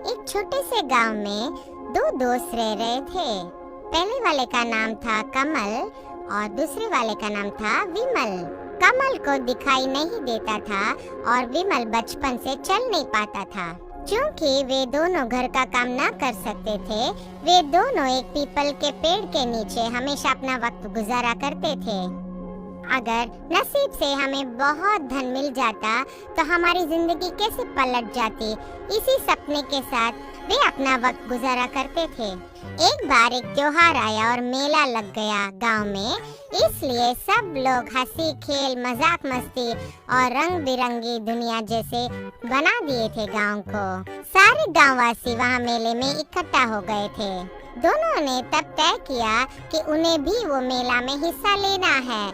एक छोटे से गांव में दो दोस्त रह रहे थे। पहले वाले का नाम था कमल और दूसरे वाले का नाम था विमल। कमल को दिखाई नहीं देता था और विमल बचपन से चल नहीं पाता था। क्योंकि वे दोनों घर का काम ना कर सकते थे, वे दोनों एक पीपल के पेड़ के नीचे हमेशा अपना वक्त गुजारा करते थे। अगर नसीब से हमें बहुत धन मिल जाता तो हमारी जिंदगी कैसे पलट जाती, इसी सपने के साथ वे अपना वक्त गुजारा करते थे। एक बार एक त्योहार आया और मेला लग गया गांव में, इसलिए सब लोग हंसी खेल मजाक मस्ती और रंग बिरंगी दुनिया जैसे बना दिए थे गांव को। सारे गांववासी वहां मेले में इकट्ठा हो गए थे। दोनों ने तब तय किया कि उन्हें भी वो मेला में हिस्सा लेना है।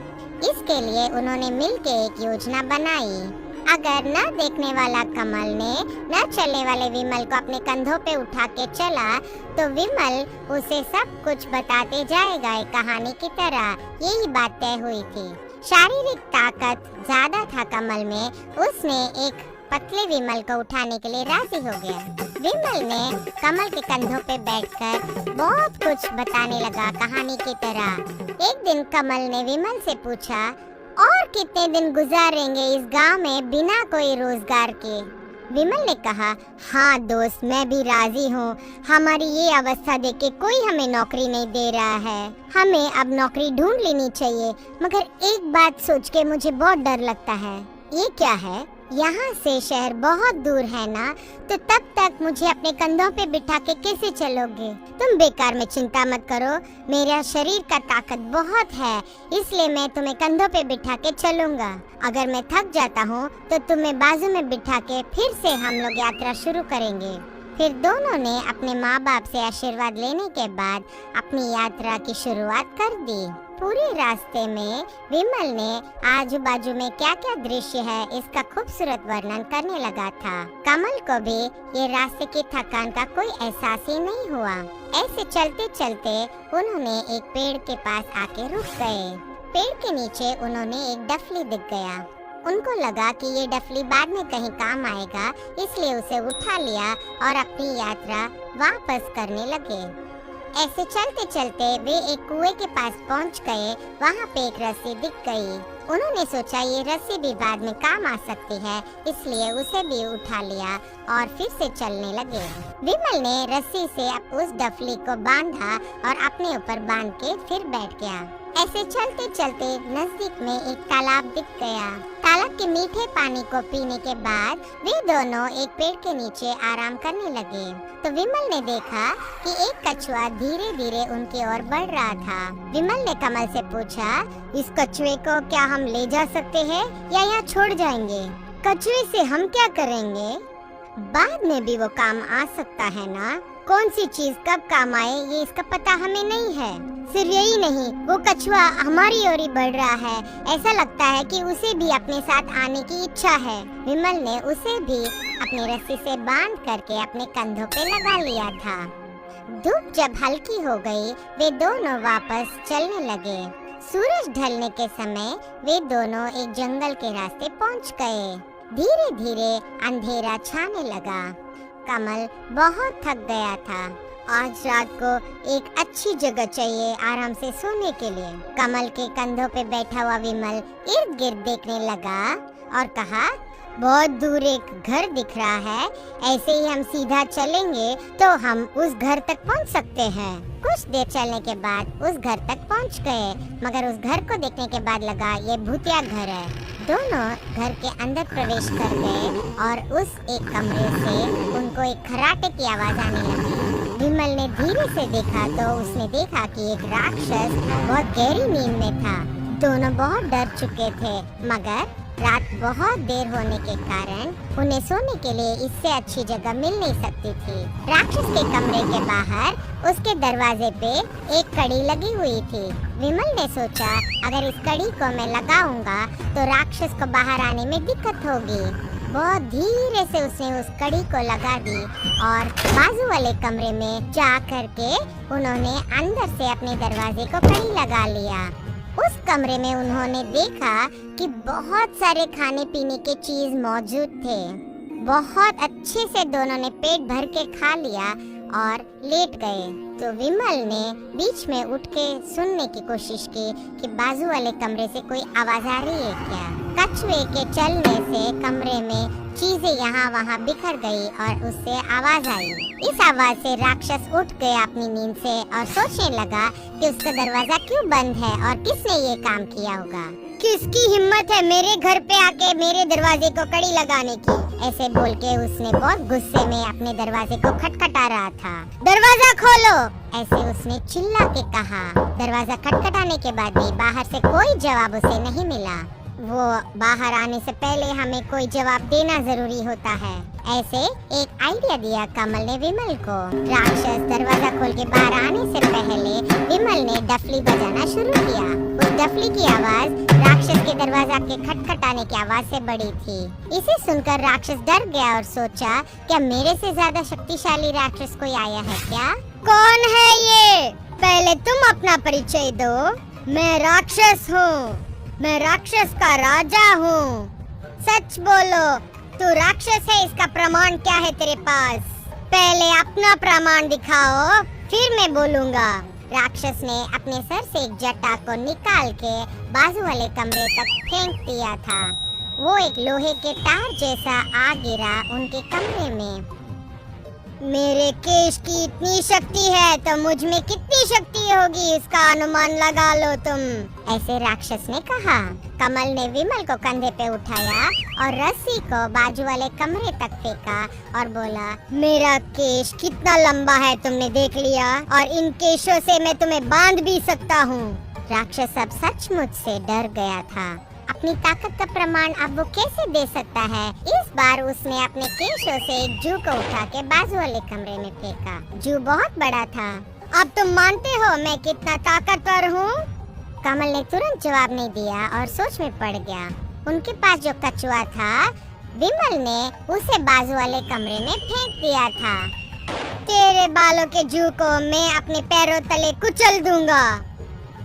इसके लिए उन्होंने मिलकर एक योजना बनाई। अगर न देखने वाला कमल ने न चलने वाले विमल को अपने कंधों पे उठा के चला तो विमल उसे सब कुछ बताते जाएगा एक कहानी की तरह। यही बात तय हुई थी। शारीरिक ताकत ज्यादा था कमल में, उसने एक पतले विमल को उठाने के लिए राजी हो गया। विमल ने कमल के कंधों पे बैठकर बहुत कुछ बताने लगा कहानी की तरह। एक दिन कमल ने विमल से पूछा, और कितने दिन गुजारेंगे इस गांव में बिना कोई रोजगार के? विमल ने कहा, हाँ दोस्त, मैं भी राजी हूँ। हमारी ये अवस्था देख के कोई हमें नौकरी नहीं दे रहा है। हमें अब नौकरी ढूंढ लेनी चाहिए। मगर एक बात सोच के मुझे बहुत डर लगता है। ये क्या है? यहाँ से शहर बहुत दूर है ना, तो तब तक मुझे अपने कंधों पे बिठा के कैसे चलोगे? तुम बेकार में चिंता मत करो, मेरा शरीर का ताकत बहुत है, इसलिए मैं तुम्हें कंधों पे बिठा के चलूंगा। अगर मैं थक जाता हूँ तो तुम्हें बाजू में बिठा के फिर से हम लोग यात्रा शुरू करेंगे। फिर दोनों ने अपने माँ बाप से आशीर्वाद लेने के बाद अपनी यात्रा की शुरुआत कर दी। पूरे रास्ते में विमल ने आजू बाजू में क्या क्या दृश्य है इसका खूबसूरत वर्णन करने लगा था। कमल को भी ये रास्ते की थकान का कोई एहसास ही नहीं हुआ। ऐसे चलते चलते उन्होंने एक पेड़ के पास आके रुक गए। पेड़ के नीचे उन्होंने एक डफली दिख गया। उनको लगा कि ये डफली बाद में कहीं काम आएगा, इसलिए उसे उठा लिया और अपनी यात्रा वापस करने लगे। ऐसे चलते चलते वे एक कुएं के पास पहुंच गए। वहां पे एक रस्सी दिख गई। उन्होंने सोचा ये रस्सी भी बाद में काम आ सकती है, इसलिए उसे भी उठा लिया और फिर से चलने लगे। विमल ने रस्सी से उस डफली को बांधा और अपने ऊपर बांध के फिर बैठ गया। ऐसे चलते चलते नजदीक में एक तालाब दिख गया। तालाब के मीठे पानी को पीने के बाद वे दोनों एक पेड़ के नीचे आराम करने लगे। तो विमल ने देखा कि एक कछुआ धीरे धीरे उनकी ओर बढ़ रहा था। विमल ने कमल से पूछा, इस कछुए को क्या हम ले जा सकते हैं या यहाँ छोड़ जाएंगे? कछुए से हम क्या करेंगे? बाद में भी वो काम आ सकता है ना। कौन सी चीज कब काम आए ये इसका पता हमें नहीं है। सिर्फ यही नहीं, वो कछुआ हमारी ओर ही बढ़ रहा है। ऐसा लगता है कि उसे भी अपने साथ आने की इच्छा है। विमल ने उसे भी अपनी रस्सी से बांध करके अपने कंधों पे लगा लिया था। धूप जब हल्की हो गई, वे दोनों वापस चलने लगे। सूरज ढलने के समय वे दोनों एक जंगल के रास्ते पहुंच गए। धीरे धीरे अंधेरा छाने लगा। कमल बहुत थक गया था। आज रात को एक अच्छी जगह चाहिए आराम से सोने के लिए। कमल के कंधों पे बैठा हुआ विमल इर्द गिर्द देखने लगा और कहा, बहुत दूर एक घर दिख रहा है। ऐसे ही हम सीधा चलेंगे तो हम उस घर तक पहुंच सकते हैं। कुछ देर चलने के बाद उस घर तक पहुंच गए, मगर उस घर को देखने के बाद लगा ये भूतिया घर है। दोनों घर के अंदर प्रवेश कर गए और उस एक कमरे से उनको एक खर्राटे की आवाज आने लगी। विमल ने धीरे से देखा तो उसने देखा कि एक राक्षस बहुत गहरी नींद में था। दोनों बहुत डर चुके थे, मगर रात बहुत देर होने के कारण उन्हें सोने के लिए इससे अच्छी जगह मिल नहीं सकती थी। राक्षस के कमरे के बाहर उसके दरवाजे पे एक कड़ी लगी हुई थी। विमल ने सोचा, अगर इस कड़ी को मैं लगाऊंगा तो राक्षस को बाहर आने में दिक्कत होगी। बहुत धीरे से उसने उस कड़ी को लगा दी और बाजू वाले कमरे में जा करके उन्होंने अंदर से अपने दरवाजे को कड़ी लगा लिया। उस कमरे में उन्होंने देखा कि बहुत सारे खाने पीने के चीज मौजूद थे। बहुत अच्छे से दोनों ने पेट भर के खा लिया और लेट गए। तो विमल ने बीच में उठ के सुनने की कोशिश की कि बाजू वाले कमरे से कोई आवाज आ रही है क्या। कछुए के चलने से कमरे में चीजें यहाँ वहाँ बिखर गई और उससे आवाज आई। इस आवाज से राक्षस उठ गया अपनी नींद से और सोचने लगा कि उसका दरवाजा क्यों बंद है और किसने ये काम किया होगा। किसकी हिम्मत है मेरे घर पे आके मेरे दरवाजे को कड़ी लगाने की। ऐसे बोल के उसने बहुत गुस्से में अपने दरवाजे को खटखटा रहा था। दरवाजा खोलो, ऐसे उसने चिल्ला के कहा। दरवाजा खटखटाने के बाद भी बाहर से कोई जवाब उसे नहीं मिला। वो बाहर आने से पहले हमें कोई जवाब देना जरूरी होता है। ऐसे एक आइडिया दिया कमल ने विमल को। राक्षस दरवाजा खोल के बाहर आने से पहले विमल ने डफली बजाना शुरू किया। उस डफली की आवाज राक्षस के दरवाजा के खटखटाने की आवाज से बड़ी थी। इसे सुनकर राक्षस डर गया और सोचा, क्या मेरे से ज्यादा शक्तिशाली राक्षस कोई आया है क्या? कौन है ये? पहले तुम अपना परिचय दो। मैं राक्षस हूँ, मैं राक्षस का राजा हूँ। सच बोलो, तू राक्षस है, इसका प्रमाण क्या है तेरे पास? पहले अपना प्रमाण दिखाओ, फिर मैं बोलूँगा। राक्षस ने अपने सर से एक जटा को निकाल के बाजू वाले कमरे तक फेंक दिया था। वो एक लोहे के तार जैसा आ गिरा उनके कमरे में। मेरे केश की इतनी शक्ति है तो मुझ में कितनी शक्ति होगी, इसका अनुमान लगा लो तुम, ऐसे राक्षस ने कहा। कमल ने विमल को कंधे पे उठाया और रस्सी को बाजू वाले कमरे तक फेंका और बोला, मेरा केश कितना लंबा है तुमने देख लिया, और इन केशों से मैं तुम्हें बांध भी सकता हूँ। राक्षस अब सचमुच से डर गया था। अपनी ताकत का प्रमाण अब वो कैसे दे सकता है। इस बार उसने अपने केशों से एक जू को उठा के बाजू वाले कमरे में फेंका। जू बहुत बड़ा था। अब तुम मानते हो मैं कितना ताकतवर हूँ? कमल ने तुरंत जवाब नहीं दिया और सोच में पड़ गया। उनके पास जो कछुआ था, विमल ने उसे बाजू वाले कमरे में फेंक दिया था। तेरे बालों के जू को मैं अपने पैरों तले कुचल दूंगा।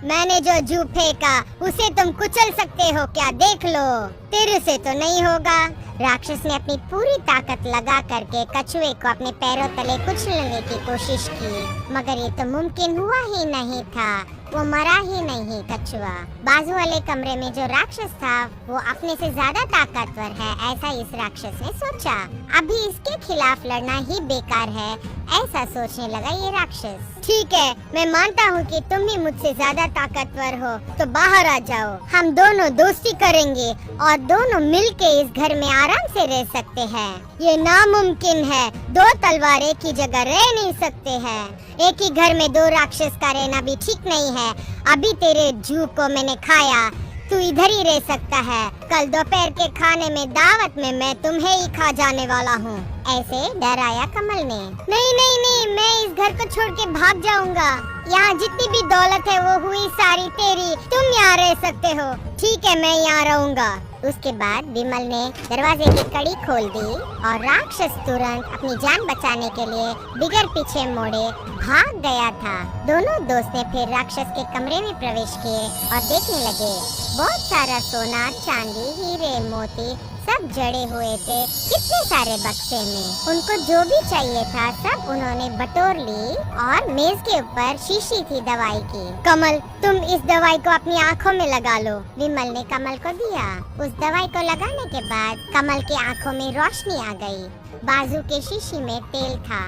मैंने जो जू फेंका उसे तुम कुचल सकते हो क्या? देख लो, तेरे से तो नहीं होगा। राक्षस ने अपनी पूरी ताकत लगा करके कछुए को अपने पैरों तले कुचलने की कोशिश की, मगर ये तो मुमकिन हुआ ही नहीं था। वो मरा ही नहीं कछुआ। बाजू वाले कमरे में जो राक्षस था वो अपने से ज्यादा ताकतवर है, ऐसा इस राक्षस ने सोचा। अभी इसके खिलाफ लड़ना ही बेकार है, ऐसा सोचने लगा ये राक्षस। ठीक है, मैं मानता हूँ कि तुम ही मुझसे ज्यादा ताकतवर हो, तो बाहर आ जाओ। हम दोनों दोस्ती करेंगे और दोनों मिलके इस घर में आराम से रह सकते हैं। ये नामुमकिन है, दो तलवार एक ही जगह रह नहीं सकते हैं। एक ही घर में दो राक्षस का रहना भी ठीक नहीं है। अभी तेरे जू को मैंने खाया, तू इधर ही रह सकता है। कल दोपहर के खाने में दावत में मैं तुम्हें ही खा जाने वाला हूँ, ऐसे डराया कमल ने। नहीं नहीं नहीं, मैं इस घर को छोड़ के भाग जाऊंगा। यहाँ जितनी भी दौलत है वो हुई सारी तेरी, तुम यहाँ रह सकते हो। ठीक है, मैं यहाँ रहूंगा। उसके बाद विमल ने दरवाजे की कड़ी खोल दी और राक्षस तुरंत अपनी जान बचाने के लिए बिगर पीछे मोड़े भाग गया था। दोनों दोस्त ने फिर राक्षस के कमरे में प्रवेश किए और देखने लगे। बहुत सारा सोना, चांदी, हीरे, मोती सब जड़े हुए थे कितने सारे बक्से में। उनको जो भी चाहिए था सब उन्होंने बटोर ली और मेज के ऊपर शीशी थी दवाई की। कमल, तुम इस दवाई को अपनी आँखों में लगा लो, विमल ने कमल को दिया। उस दवाई को लगाने के बाद कमल की आँखों में रोशनी आ गई। बाजू के शीशी में तेल था।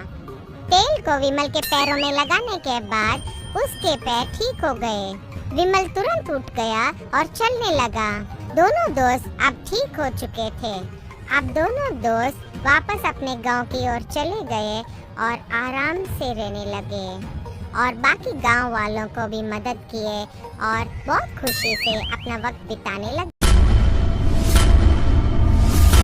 तेल को विमल के पैरों में लगाने के बाद उसके पैर ठीक हो गए। विमल तुरंत उठ गया और चलने लगा। दोनों दोस्त अब ठीक हो चुके थे। अब दोनों दोस्त वापस अपने गांव की ओर चले गए और आराम से रहने लगे और बाकी गांव वालों को भी मदद किए और बहुत खुशी से अपना वक्त बिताने लगे।